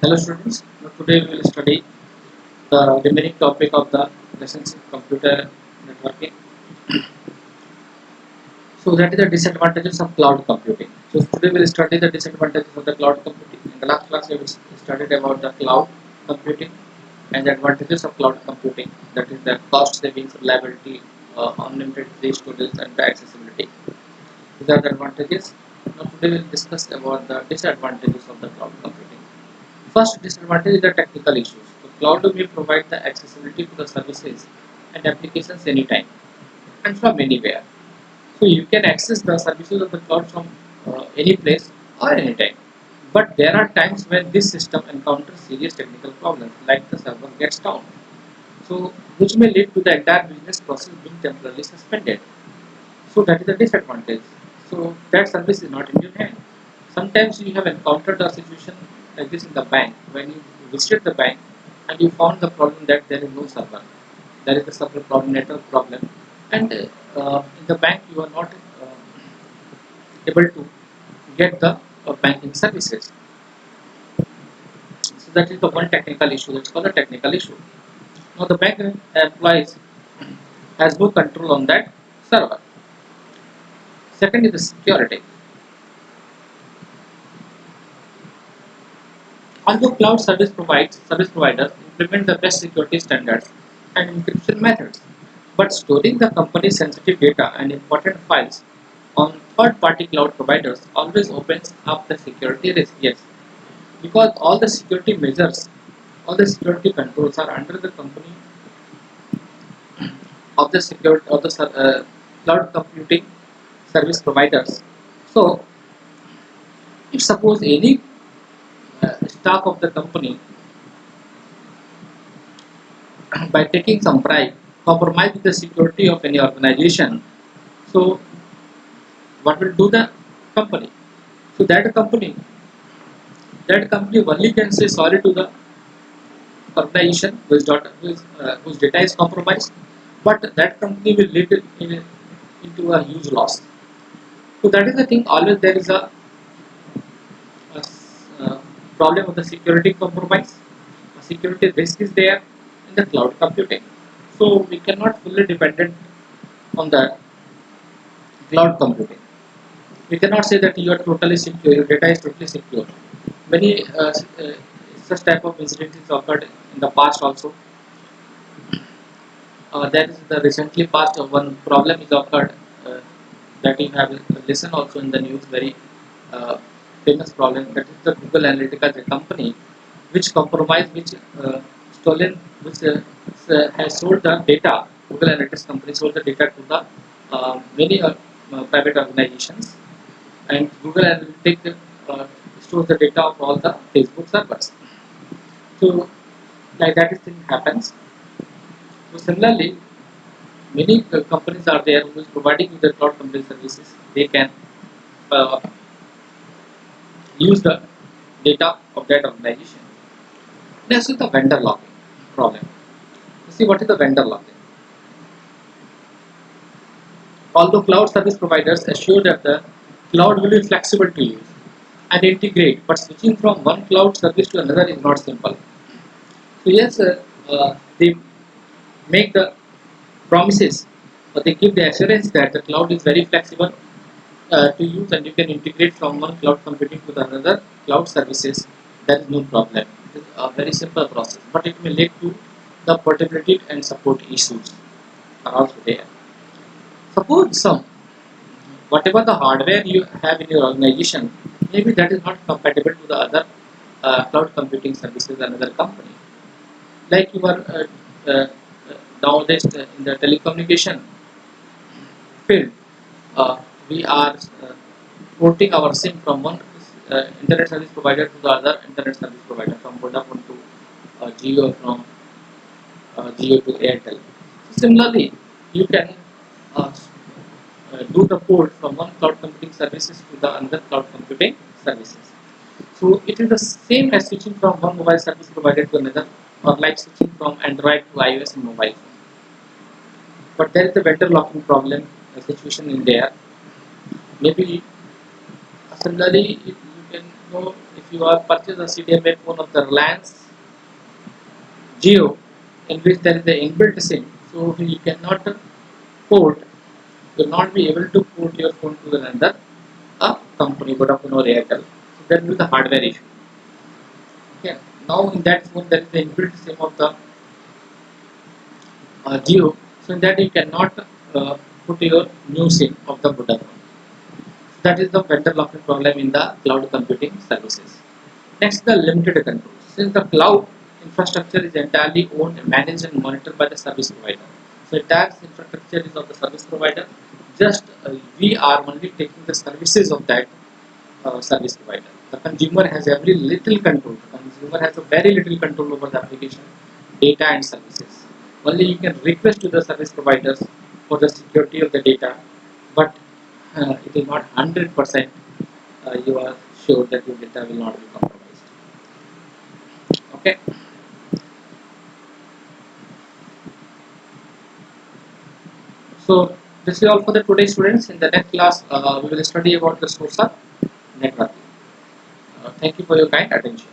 Hello students, today we will study the remaining topic of the lessons in computer networking. So that is the disadvantages of cloud computing. So today we will study the disadvantages of the cloud computing. In the last class we studied about the cloud computing and the advantages of cloud computing. That is the cost savings, reliability, unlimited storage and the accessibility. These are the advantages. Now today we will discuss about the disadvantages of the cloud computing. First disadvantage is the technical issues. The cloud may provide the accessibility to the services and applications anytime and from anywhere. So you can access the services of the cloud from any place or anytime. But there are times when this system encounters serious technical problems, like the server gets down. So which may lead to the entire business process being temporarily suspended. So that is a disadvantage. So that service is not in your hand. Sometimes you have encountered a situation like this in the bank when you visited the bank and you found the problem that there is no server. There is a server problem, network problem, and in the bank you are not able to get the banking services. So that is the one technical issue. That's called a technical issue. Now the bank employees has no control on that server. Second is the security. Although cloud service providers implement the best security standards and encryption methods, but storing the company's sensitive data and important files on third-party cloud providers always opens up the security risk. Yes, because all the security measures, all the security controls are under the company of the security of the cloud computing service providers. So, if suppose any staff of the company by taking some bribe, compromise the security of any organization. So, what will do the company? So that company only can say sorry to the organization whose data is compromised, but that company will lead into a huge loss. So that is the thing. Always there is a problem of the security compromise. A security risk is there in the cloud computing. So we cannot fully dependent on the cloud computing. We cannot say that you are totally secure, your data is totally secure. Many such type of incidents occurred in the past also. There is the recently past one problem is occurred that you have listened also in the news, very uh, famous problem, that is the Google Analytica, the company which compromised, which stolen, which has sold the data. Google Analytics company sold the data to the many private organizations, and Google Analytics stores the data of all the Facebook servers. So like that is thing happens. So similarly, many companies are there who is providing you the cloud computing services. They can uh, use the data of that organization. Next is the vendor locking problem. You see what is the vendor locking? Although cloud service providers assure that the cloud will be flexible to use and integrate, but switching from one cloud service to another is not simple. So yes, they make the promises, but they give the assurance that the cloud is very flexible to use and you can integrate from one cloud computing to the another cloud services. There is no problem. It is a very simple process, but it may lead to the portability and support issues are also there. Suppose some whatever the hardware you have in your organization, maybe that is not compatible to the other cloud computing services another company. Like you are nowadays in the telecommunication field, we are porting our SIM from one internet service provider to the other internet service provider, from Vodafone to Jio, from Jio to Airtel. Similarly, you can uh, do the port from one cloud computing services to the another cloud computing services. So it is the same as switching from one mobile service provider to another, or like switching from Android to iOS in mobile phone. But there is a vendor locking problem, a situation in there. Maybe similarly, you can. know, if you are purchase a CDMA phone of the Reliance Geo, in which there is the inbuilt SIM, so you cannot port, you will not be able to port your phone to another company, Vodafone or Airtel. So that will be the hardware issue. Okay. Now in that phone there is the inbuilt SIM of the Geo, so in that you cannot put your new SIM of the Vodafone. That is the vendor lock-in problem in the cloud computing services. Next, the limited control. Since the cloud infrastructure is entirely owned, managed, and monitored by the service provider, so entire infrastructure is of the service provider. Just we are only taking the services of that service provider. The consumer has every little control. The consumer has a very little control over the application, data, and services. Only you can request to the service providers for the security of the data, but it is not 100% you are sure that your data will not be compromised. Okay. So this is all for the today, students. In the next class, we will study about the source of networking. Thank you for your kind attention.